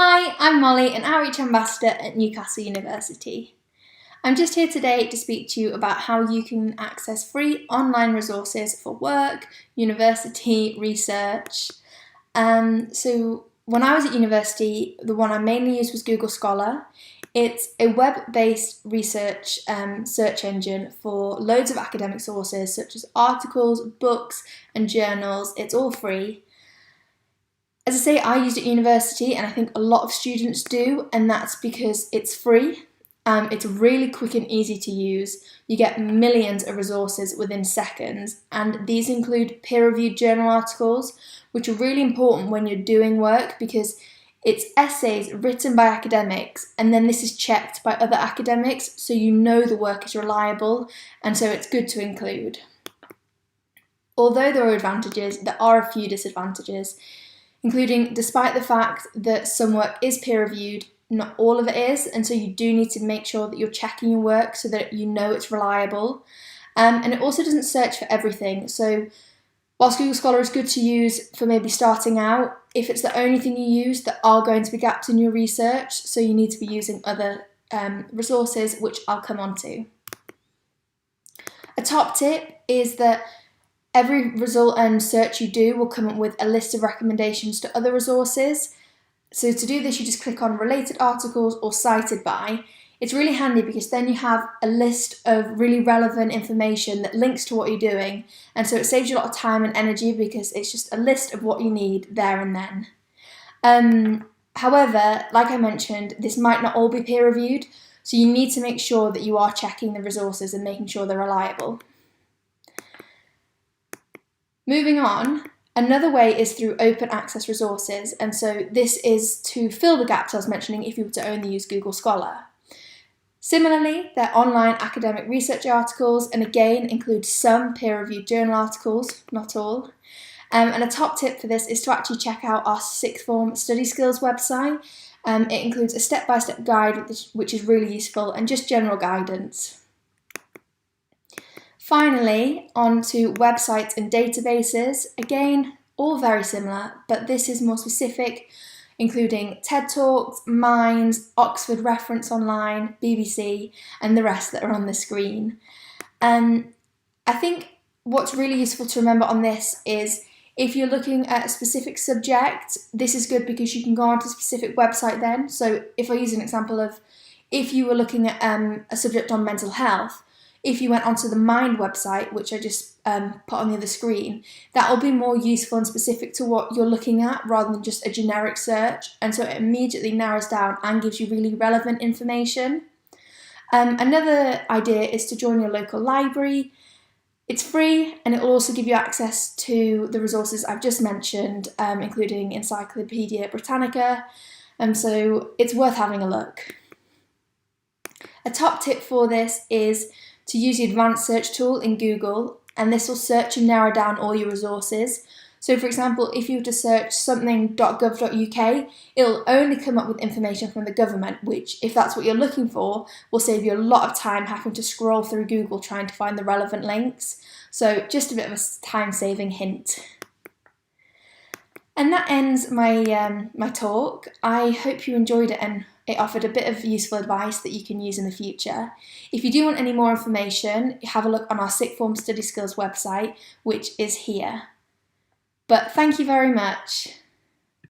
Hi, I'm Molly, an Outreach Ambassador at Newcastle University. I'm just here today to speak to you about how you can access free online resources for work, university, research. So when I was at university, the one I mainly used was Google Scholar. It's a web-based research search engine for loads of academic sources such as articles, books and journals. It's all free. As I say, I used it at university and I think a lot of students do, and that's because it's free. It's really quick and easy to use. You get millions of resources within seconds, and these include peer-reviewed journal articles, which are really important when you're doing work because it's essays written by academics, and then this is checked by other academics, so you know the work is reliable, and so it's good to include. Although there are advantages, there are a few disadvantages, including despite the fact that some work is peer-reviewed, not all of it is, and so you do need to make sure that you're checking your work so that you know it's reliable. And it also doesn't search for everything, so whilst Google Scholar is good to use for maybe starting out, if it's the only thing you use, there are going to be gaps in your research, so you need to be using other resources, which I'll come on to. A top tip is that every result and search you do will come up with a list of recommendations to other resources. So to do this, you just click on related articles or cited by. It's really handy because then you have a list of really relevant information that links to what you're doing. And so it saves you a lot of time and energy because it's just a list of what you need there and then. However, like I mentioned, this might not all be peer reviewed. So you need to make sure that you are checking the resources and making sure they're reliable. Moving on, another way is through open access resources, and so this is to fill the gaps I was mentioning if you were to only use Google Scholar. Similarly, they're online academic research articles, and again include some peer-reviewed journal articles, not all. And a top tip for this is to actually check out our sixth form study skills website. It includes a step-by-step guide which is really useful and just general guidance. Finally, on to websites and databases. Again, all very similar, but this is more specific, including TED Talks, Minds, Oxford Reference Online, BBC, and the rest that are on the screen. I think what's really useful to remember on this is if you're looking at a specific subject, this is good because you can go onto a specific website then. So if I use an example of if you were looking at a subject on mental health, if you went onto the Mind website, which I just put on the other screen, that will be more useful and specific to what you're looking at rather than just a generic search. And so it immediately narrows down and gives you really relevant information. Another idea is to join your local library. It's free and it will also give you access to the resources I've just mentioned, including Encyclopedia Britannica. So it's worth having a look. A top tip for this is to use the advanced search tool in Google, and this will search and narrow down all your resources. So for example, if you were to search something.gov.uk, it'll only come up with information from the government, which, if that's what you're looking for, will save you a lot of time having to scroll through Google trying to find the relevant links. So just a bit of a time-saving hint. And that ends my talk. I hope you enjoyed it and it offered a bit of useful advice that you can use in the future. If you do want any more information, have a look on our sixth form study skills website, which is here. But thank you very much.